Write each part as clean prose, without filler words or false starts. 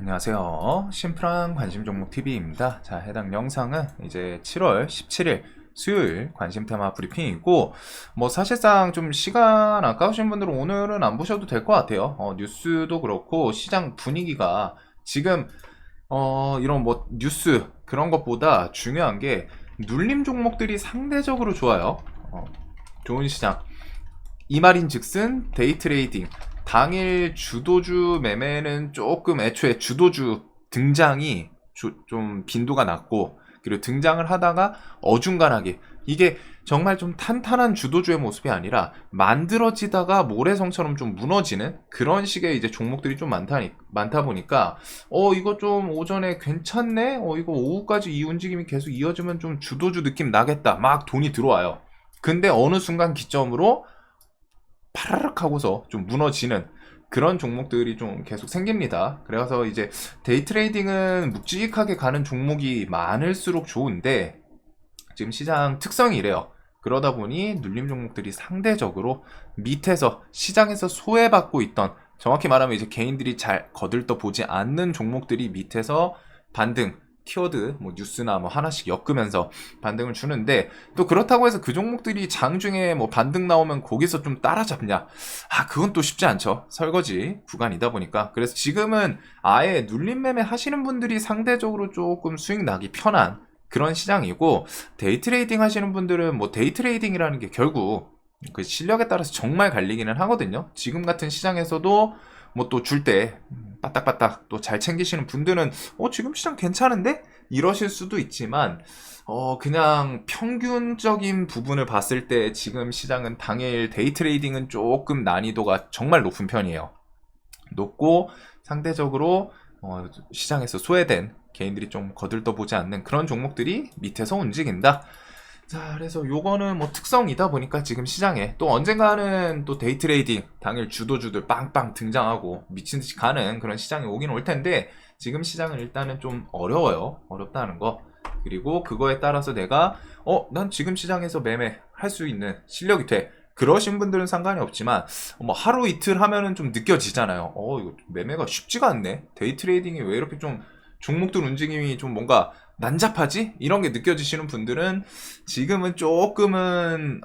안녕하세요. 심플한 관심 종목 TV입니다. 자, 해당 영상은 이제 7월 17일 수요일 관심 테마 브리핑이고, 사실상 좀 시간 아까우신 분들은 오늘은 안 보셔도 될 것 같아요. 뉴스도 그렇고 시장 분위기가 지금 이런 뉴스 그런 것보다 중요한 게 눌림 종목들이 상대적으로 좋아요. 좋은 시장. 이 말인즉슨 데이 트레이딩 당일 주도주 매매는 조금 애초에 주도주 등장이 좀 빈도가 낮고, 그리고 등장을 하다가 어중간하게 이게 정말 좀 탄탄한 주도주의 모습이 아니라 만들어지다가 모래성처럼 좀 무너지는 그런 식의 이제 종목들이 좀 많다 보니까 이거 좀 오전에 괜찮네, 이거 오후까지 이 움직임이 계속 이어지면 좀 주도주 느낌 나겠다, 막 돈이 들어와요. 근데 어느 순간 기점으로 파라락 하고서 좀 무너지는 그런 종목들이 좀 계속 생깁니다. 그래서 이제 데이 트레이딩은 묵직하게 가는 종목이 많을수록 좋은데, 지금 시장 특성이 이래요. 그러다 보니 눌림 종목들이 상대적으로 밑에서 시장에서 소외받고 있던, 정확히 말하면 이제 개인들이 잘 거들떠 보지 않는 종목들이 밑에서 반등, 키워드 뉴스나 하나씩 엮으면서 반등을 주는데, 또 그렇다고 해서 그 종목들이 장중에 반등 나오면 거기서 좀 따라잡냐, 그건 또 쉽지 않죠. 설거지 구간이다 보니까. 그래서 지금은 아예 눌림 매매 하시는 분들이 상대적으로 조금 수익 나기 편한 그런 시장이고, 데이 트레이딩 하시는 분들은 데이 트레이딩이라는 게 결국 그 실력에 따라서 정말 갈리기는 하거든요. 지금 같은 시장에서도 또 줄 때 빠딱빠딱 또 잘 챙기시는 분들은 지금 시장 괜찮은데? 이러실 수도 있지만, 그냥 평균적인 부분을 봤을 때 지금 시장은 당일 데이 트레이딩은 조금 난이도가 정말 높은 편이에요. 높고 상대적으로 시장에서 소외된 개인들이 좀 거들떠보지 않는 그런 종목들이 밑에서 움직인다. 자, 그래서 요거는 특성이다 보니까 지금 시장에 또 언젠가는 또 데이 트레이딩 당일 주도주들 빵빵 등장하고 미친듯이 가는 그런 시장이 오긴 올 텐데, 지금 시장은 일단은 좀 어려워요. 어렵다는 거. 그리고 그거에 따라서 내가 난 지금 시장에서 매매할 수 있는 실력이 돼, 그러신 분들은 상관이 없지만, 하루 이틀 하면은 좀 느껴지잖아요. 이거 매매가 쉽지가 않네. 데이 트레이딩이 왜 이렇게 좀 종목들 움직임이 좀 뭔가 난잡하지? 이런 게 느껴지시는 분들은 지금은 조금은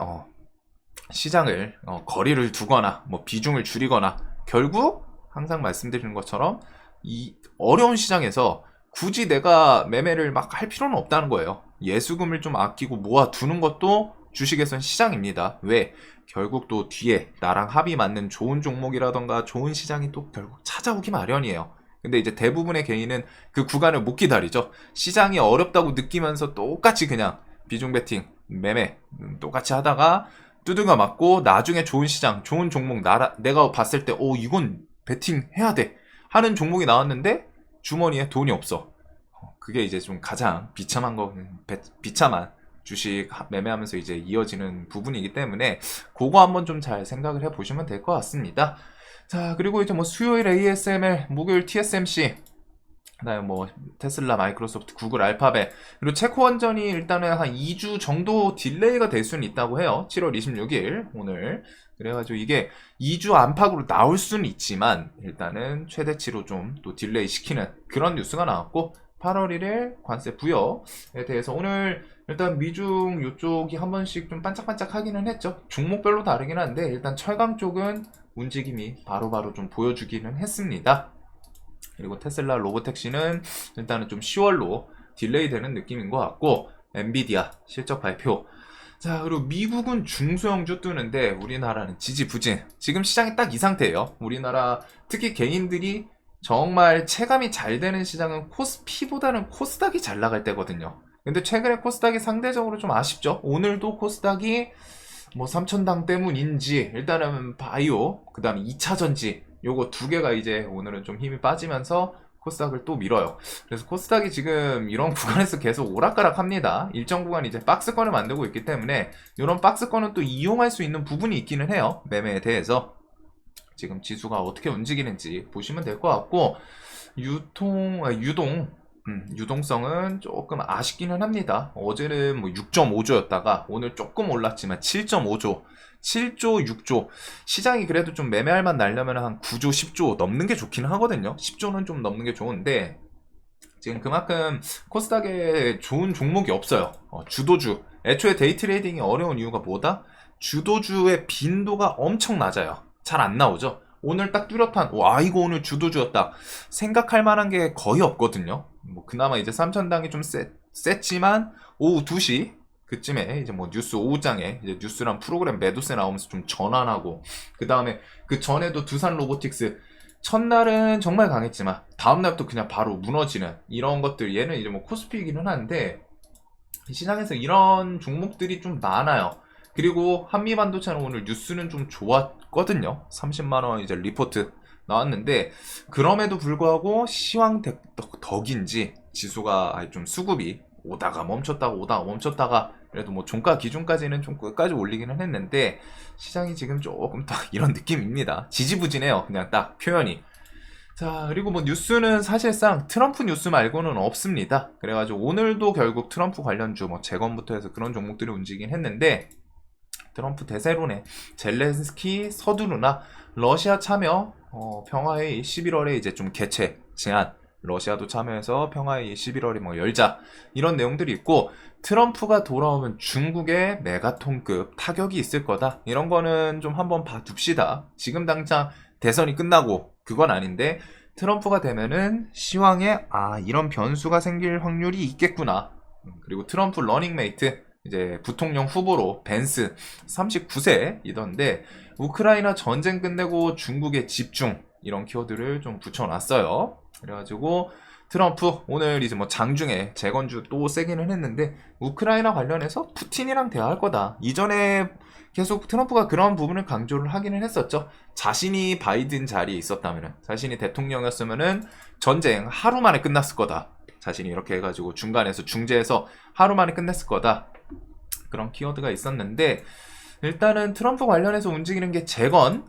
시장을 거리를 두거나 비중을 줄이거나, 결국 항상 말씀드리는 것처럼 이 어려운 시장에서 굳이 내가 매매를 막 할 필요는 없다는 거예요. 예수금을 좀 아끼고 모아두는 것도 주식에선 시장입니다. 왜? 결국 또 뒤에 나랑 합이 맞는 좋은 종목이라던가 좋은 시장이 또 결국 찾아오기 마련이에요. 근데 이제 대부분의 개인은 그 구간을 못 기다리죠. 시장이 어렵다고 느끼면서 똑같이 그냥 비중 베팅, 매매 똑같이 하다가 두드가 맞고, 나중에 좋은 시장, 좋은 종목 내가 봤을 때 이건 베팅 해야 돼 하는 종목이 나왔는데 주머니에 돈이 없어. 그게 이제 좀 가장 비참한 비참한 주식 매매하면서 이제 이어지는 부분이기 때문에 그거 한번 좀 잘 생각을 해보시면 될 것 같습니다. 자, 그리고 이제 수요일 ASML, 목요일 TSMC, 그다음에 테슬라, 마이크로소프트, 구글, 알파벳, 그리고 체코 원전이 일단은 한 2주 정도 딜레이가 될 수는 있다고 해요. 7월 26일 오늘. 그래가지고 이게 2주 안팎으로 나올 수는 있지만 일단은 최대치로 좀 또 딜레이 시키는 그런 뉴스가 나왔고, 8월 1일 관세 부여에 대해서 오늘 일단 미중 요쪽이 한 번씩 좀 반짝반짝 하기는 했죠. 종목별로 다르긴 한데 일단 철강 쪽은 움직임이 바로바로 좀 보여주기는 했습니다. 그리고 테슬라 로보택시는 일단은 좀 10월로 딜레이 되는 느낌인 것 같고, 엔비디아 실적 발표. 자, 그리고 미국은 중소형주 뜨는데 우리나라는 지지부진. 지금 시장이 딱 이 상태예요. 우리나라 특히 개인들이 정말 체감이 잘 되는 시장은 코스피보다는 코스닥이 잘 나갈 때거든요. 근데 최근에 코스닥이 상대적으로 좀 아쉽죠. 오늘도 코스닥이 3천당 때문인지 일단은 바이오, 그 다음에 2차전지 요거 두 개가 이제 오늘은 좀 힘이 빠지면서 코스닥을 또 밀어요. 그래서 코스닥이 지금 이런 구간에서 계속 오락가락 합니다. 일정 구간 이제 박스권을 만들고 있기 때문에 이런 박스권은 또 이용할 수 있는 부분이 있기는 해요. 매매에 대해서. 지금 지수가 어떻게 움직이는지 보시면 될 것 같고, 유동 유동성은 조금 아쉽기는 합니다. 어제는 뭐 6.5조였다가 오늘 조금 올랐지만 7.5조, 7조, 6조. 시장이 그래도 좀 매매할 만 나려면 한 9조, 10조 넘는 게 좋기는 하거든요. 10조는 좀 넘는 게 좋은데 지금 그만큼 코스닥에 좋은 종목이 없어요. 주도주. 애초에 데이 트레이딩이 어려운 이유가 뭐다? 주도주의 빈도가 엄청 낮아요. 잘 안 나오죠. 오늘 딱 뚜렷한 와 이거 오늘 주도주였다 생각할 만한 게 거의 없거든요. 뭐 그나마 이제 3천당이 좀 셌지만 오후 2시 그쯤에 이제 뭐 뉴스 오후장에 이제 뉴스랑 프로그램 매도세 나오면서 좀 전환하고 그 다음에 그 전에도 두산 로보틱스 첫날은 정말 강했지만 다음날부터 그냥 바로 무너지는 이런 것들 얘는 이제 뭐 코스피이기는 한데 시장에서 이런 종목들이 좀 많아요. 그리고 한미반도체는 오늘 뉴스는 좀 좋았거든요. 30만원 이제 리포트 나왔는데 그럼에도 불구하고 시황덕인지 지수가 좀 수급이 오다가 멈췄다가 그래도 뭐 종가 기준까지는 좀 끝까지 올리기는 했는데 시장이 지금 조금 딱 이런 느낌입니다. 지지부진해요. 그냥 딱 표현이. 자, 그리고 뭐 뉴스는 사실상 트럼프 뉴스 말고는 없습니다. 그래가지고 오늘도 결국 트럼프 관련주 뭐 재건부터 해서 그런 종목들이 움직이긴 했는데 트럼프 대세론에 젤렌스키 서두르나 러시아 참여 평화회의 11월에 이제 좀 개최 제안 러시아도 참여해서 평화회의 11월에 뭐 열자 이런 내용들이 있고 트럼프가 돌아오면 중국의 메가톤급 타격이 있을 거다 이런 거는 좀 한번 봐둡시다. 지금 당장 대선이 끝나고 그건 아닌데 트럼프가 되면은 시황에 이런 변수가 생길 확률이 있겠구나. 그리고 트럼프 러닝메이트 이제 부통령 후보로 벤스 39세이던데 우크라이나 전쟁 끝내고 중국에 집중 이런 키워드를 좀 붙여놨어요. 그래가지고 트럼프 오늘 이제 뭐 장중에 재건주 또 세기는 했는데 우크라이나 관련해서 푸틴이랑 대화할 거다. 이전에 계속 트럼프가 그런 부분을 강조를 하기는 했었죠. 자신이 바이든 자리에 있었다면은 자신이 대통령이었으면은 전쟁 하루 만에 끝났을 거다. 자신이 이렇게 해가지고 중간에서 중재해서 하루 만에 끝냈을 거다. 그런 키워드가 있었는데 일단은 트럼프 관련해서 움직이는 게 재건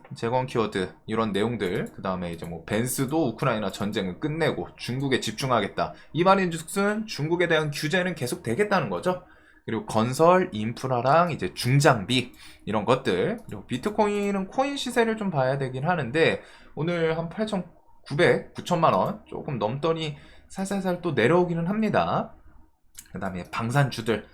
키워드 이런 내용들 그 다음에 이제 뭐 벤스도 우크라이나 전쟁을 끝내고 중국에 집중하겠다 이 말인즉슨 중국에 대한 규제는 계속 되겠다는 거죠. 그리고 건설 인프라랑 이제 중장비 이런 것들 그리고 비트코인은 코인 시세를 좀 봐야 되긴 하는데 오늘 한 8,900, 9천만원 조금 넘더니 살살살 또 내려오기는 합니다. 그 다음에 방산주들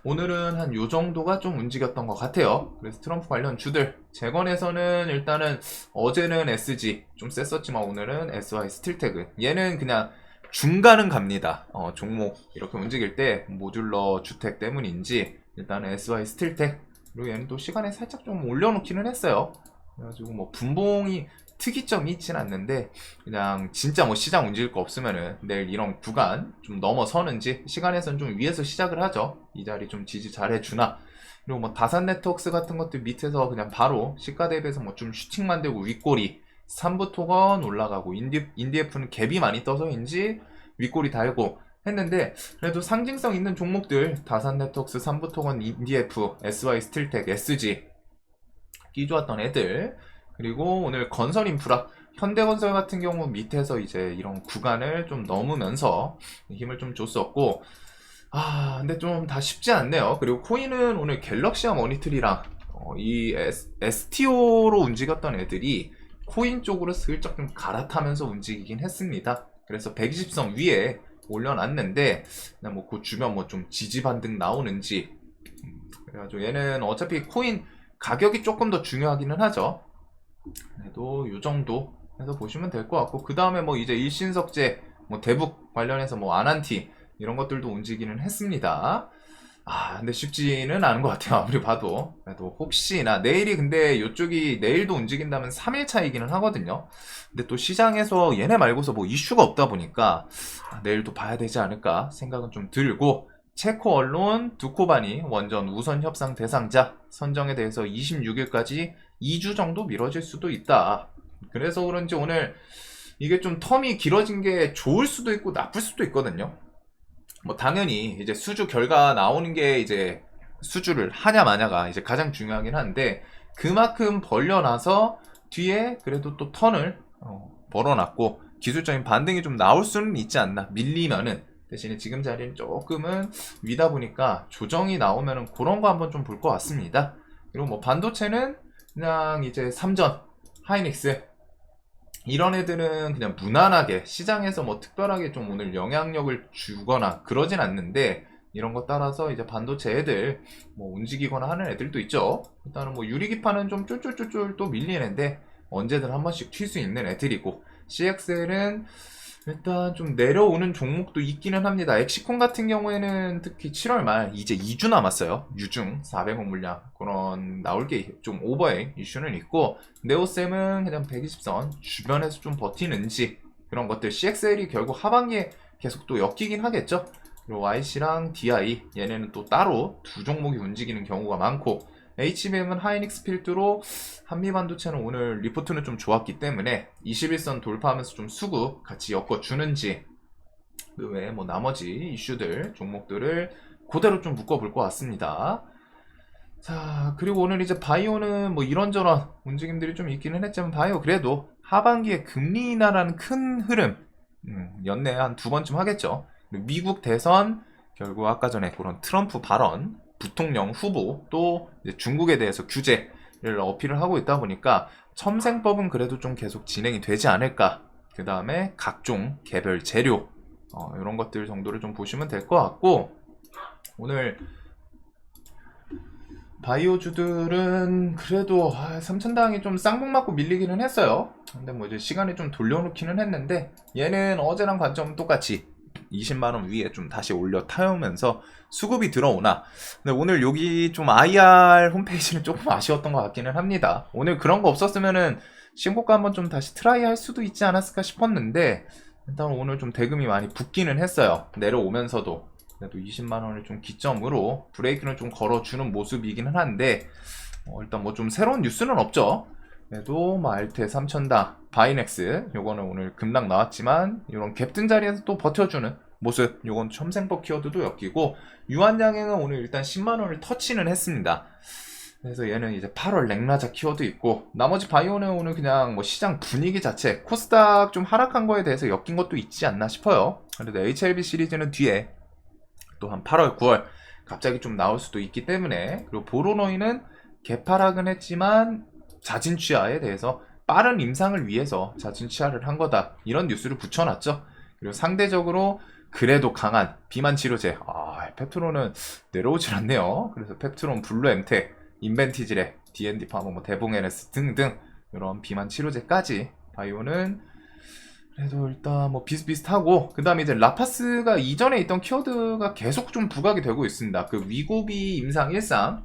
오늘은 한 요 정도가 좀 움직였던 것 같아요. 그래서 트럼프 관련 주들 재건에서는 일단은 어제는 SG 좀 셌었지만 오늘은 SY 스틸테크 얘는 그냥 중간은 갑니다. 종목 이렇게 움직일 때 모듈러 주택 때문인지 일단은 SY 스틸텍 그리고 얘는 또 시간에 살짝 좀 올려놓기는 했어요. 그래가지고 뭐 분봉이 특이점이 있진 않는데 그냥 진짜 뭐 시장 움직일 거 없으면은 내일 이런 구간 좀 넘어서는지 시간에선 좀 위에서 시작을 하죠. 이 자리 좀 지지 잘 해주나. 그리고 뭐 다산 네트워크스 같은 것들 밑에서 그냥 바로 시가 대비해서 뭐 좀 슈팅 만들고 윗꼬리 삼부토건 올라가고 인디에프는 갭이 많이 떠서인지 윗꼬리 달고 했는데 그래도 상징성 있는 종목들 다산 네트워크스 삼부토건 인디에프 SY 스틸텍 SG 끼 좋았던 애들 그리고 오늘 건설 인프라 현대건설 같은 경우 밑에서 이제 이런 구간을 좀 넘으면서 힘을 좀 줬었고 근데 좀 다 쉽지 않네요. 그리고 코인은 오늘 갤럭시와 머니트리랑 이 STO로 움직였던 애들이 코인 쪽으로 슬쩍 좀 갈아타면서 움직이긴 했습니다. 그래서 120선 위에 올려놨는데 그냥 뭐 그 주변 뭐 좀 지지 반등 나오는지 그래가지고 얘는 어차피 코인 가격이 조금 더 중요하기는 하죠. 그래도 요 정도 해서 보시면 될 것 같고 그 다음에 뭐 이제 일신석재 뭐 대북 관련해서 뭐 아난티 이런 것들도 움직이는 했습니다. 근데 쉽지는 않은 것 같아요. 아무리 봐도. 그래도 혹시나 내일이 근데 이쪽이 내일도 움직인다면 3일 차이기는 하거든요. 근데 또 시장에서 얘네 말고서 뭐 이슈가 없다 보니까 내일도 봐야 되지 않을까 생각은 좀 들고 체코 언론 두코바니 원전 우선 협상 대상자 선정에 대해서 26일까지 2주 정도 미뤄질 수도 있다. 그래서 그런지 오늘 이게 좀 텀이 길어진 게 좋을 수도 있고 나쁠 수도 있거든요. 뭐 당연히 이제 수주 결과 나오는 게 이제 수주를 하냐 마냐가 이제 가장 중요하긴 한데 그만큼 벌려놔서 뒤에 그래도 또 턴을 벌어놨고 기술적인 반등이 좀 나올 수는 있지 않나. 밀리면은 대신에 지금 자리는 조금은 위다 보니까 조정이 나오면은 그런 거 한번 좀 볼 것 같습니다. 그리고 뭐 반도체는 그냥 이제 삼전, 하이닉스 이런 애들은 그냥 무난하게 시장에서 뭐 특별하게 좀 오늘 영향력을 주거나 그러진 않는데, 이런 거 따라서 이제 반도체 애들 뭐 움직이거나 하는 애들도 있죠. 일단은 뭐 유리기판은 좀 쫄쫄쫄쫄 또 밀리는데 언제든 한 번씩 튈 수 있는 애들이고, CXL은 일단 좀 내려오는 종목도 있기는 합니다. 엑시콘 같은 경우에는 특히 7월 말 이제 2주 남았어요. 유중 400억 물량 그런 나올 게 좀 오버의 이슈는 있고, 네오셈은 그냥 120선 주변에서 좀 버티는지 그런 것들, CXL이 결국 하반기에 계속 또 엮이긴 하겠죠. 그리고 YC랑 DI 얘네는 또 따로 두 종목이 움직이는 경우가 많고, HBM은 하이닉스 필두로 한미반도체는 오늘 리포트는 좀 좋았기 때문에 21선 돌파하면서 좀 수급 같이 엮어주는지, 그 외에 뭐 나머지 이슈들 종목들을 그대로 좀 묶어볼 것 같습니다. 자, 그리고 오늘 이제 바이오는 뭐 이런저런 움직임들이 좀 있기는 했지만, 바이오 그래도 하반기에 금리 인하라는 큰 흐름 연내 한 두 번쯤 하겠죠. 미국 대선, 결국 아까 전에 그런 트럼프 발언, 부통령 후보, 또 중국에 대해서 규제를 어필을 하고 있다 보니까 첨생법은 그래도 좀 계속 진행이 되지 않을까. 그 다음에 각종 개별 재료 이런 것들 정도를 좀 보시면 될 것 같고, 오늘 바이오주들은 그래도 3천당이 좀 쌍봉 맞고 밀리기는 했어요. 근데 뭐 이제 시간을 좀 돌려놓기는 했는데, 얘는 어제랑 관점은 똑같이 20만원 위에 좀 다시 올려 타오면서 수급이 들어오나, 근데 오늘 여기 좀 IR 홈페이지는 조금 아쉬웠던 것 같기는 합니다. 오늘 그런 거 없었으면은 신고가 한번 좀 다시 트라이 할 수도 있지 않았을까 싶었는데, 일단 오늘 좀 대금이 많이 붙기는 했어요. 내려오면서도. 그래도 20만원을 좀 기점으로 브레이크는 좀 걸어주는 모습이기는 한데, 일단 뭐 좀 새로운 뉴스는 없죠. 그래도 뭐 알테 3000당, 바이넥스 요거는 오늘 급락 나왔지만 이런 갭든 자리에서 또 버텨주는 모습, 요건 첨생법 키워드도 엮이고, 유한양행은 오늘 일단 10만원을 터치는 했습니다. 그래서 얘는 이제 8월 랭라자 키워드 있고, 나머지 바이오는 오늘 그냥 뭐 시장 분위기 자체, 코스닥 좀 하락한 거에 대해서 엮인 것도 있지 않나 싶어요. 그래도 HLB 시리즈는 뒤에 또 한 8월, 9월 갑자기 좀 나올 수도 있기 때문에, 그리고 보로노이는 개파락은 했지만 자진취하에 대해서 빠른 임상을 위해서 자진취하를 한 거다, 이런 뉴스를 붙여놨죠. 그리고 상대적으로 그래도 강한 비만 치료제, 펩트론은 내려오질 않네요. 그래서 펩트론, 블루 엠텍, 인벤티지레, D&D 파머, 뭐 대봉 NS 등등 이런 비만 치료제까지 바이오는 그래도 일단 뭐 비슷비슷하고, 그 다음에 이제 라파스가 이전에 있던 키워드가 계속 좀 부각이 되고 있습니다. 그 위고비 임상 1상,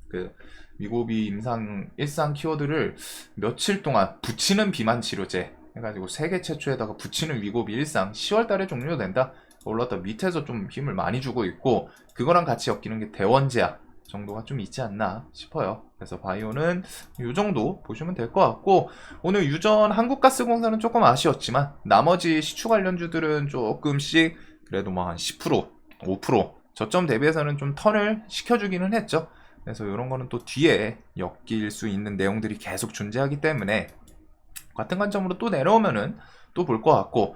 그 위고비 임상 1상 키워드를 며칠 동안 붙이는 비만 치료제 해가지고 세계 최초에다가 붙이는 위고비 1상 10월 달에 종료된다. 올랐다 밑에서 좀 힘을 많이 주고 있고, 그거랑 같이 엮이는 게 대원제약 정도가 좀 있지 않나 싶어요. 그래서 바이오는 이 정도 보시면 될 것 같고, 오늘 유전 한국가스공사는 조금 아쉬웠지만 나머지 시추 관련주들은 조금씩 그래도 뭐 한 10%, 5% 저점 대비해서는 좀 턴을 시켜주기는 했죠. 그래서 이런 거는 또 뒤에 엮일 수 있는 내용들이 계속 존재하기 때문에 같은 관점으로 또 내려오면은 또 볼 것 같고,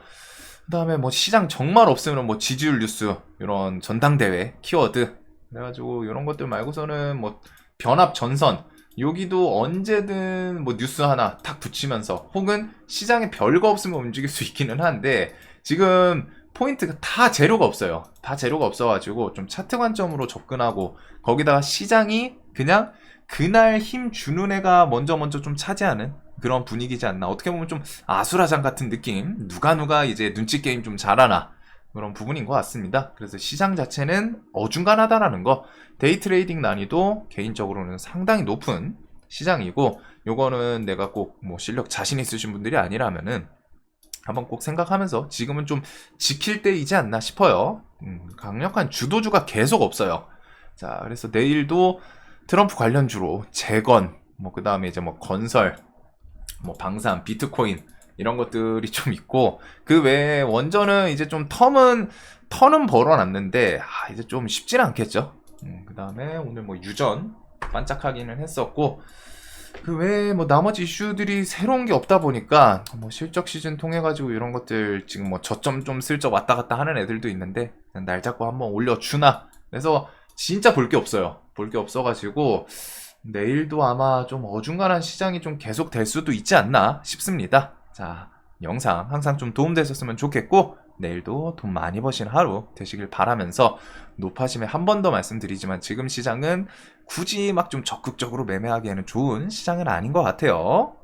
그 다음에 뭐 시장 정말 없으면 뭐 지지율 뉴스, 이런 전당대회 키워드, 그래가지고 이런 것들 말고서는 뭐 변압 전선, 여기도 언제든 뭐 뉴스 하나 탁 붙이면서, 혹은 시장에 별거 없으면 움직일 수 있기는 한데, 지금 포인트가 다 재료가 없어요. 다 재료가 없어가지고 좀 차트 관점으로 접근하고, 거기다가 시장이 그냥 그날 힘 주는 애가 먼저 좀 차지하는 그런 분위기지 않나. 어떻게 보면 좀 아수라장 같은 느낌, 누가 이제 눈치 게임 좀 잘하나, 그런 부분인 것 같습니다. 그래서 시장 자체는 어중간하다라는 거, 데이 트레이딩 난이도 개인적으로는 상당히 높은 시장이고, 요거는 내가 꼭 뭐 실력 자신 있으신 분들이 아니라면은 한번 꼭 생각하면서 지금은 좀 지킬 때이지 않나 싶어요. 강력한 주도주가 계속 없어요. 자, 그래서 내일도 트럼프 관련주로 재건, 뭐 그 다음에 이제 뭐 건설, 뭐 방산, 비트코인 이런 것들이 좀 있고, 그 외에 원전은 이제 좀 턴은 벌어놨는데 이제 좀 쉽지는 않겠죠. 그 다음에 오늘 뭐 유전 반짝하기는 했었고, 그 외에 뭐 나머지 이슈들이 새로운 게 없다 보니까 뭐 실적 시즌 통해 가지고 이런 것들 지금 뭐 저점 좀 슬쩍 왔다 갔다 하는 애들도 있는데 그냥 날 잡고 한번 올려주나. 그래서 진짜 볼 게 없어요. 볼 게 없어가지고 내일도 아마 좀 어중간한 시장이 좀 계속 될 수도 있지 않나 싶습니다. 자, 영상 항상 좀 도움되셨으면 좋겠고 내일도 돈 많이 버신 하루 되시길 바라면서 높아짐에 한 번 더 말씀드리지만 지금 시장은 굳이 막 좀 적극적으로 매매하기에는 좋은 시장은 아닌 것 같아요.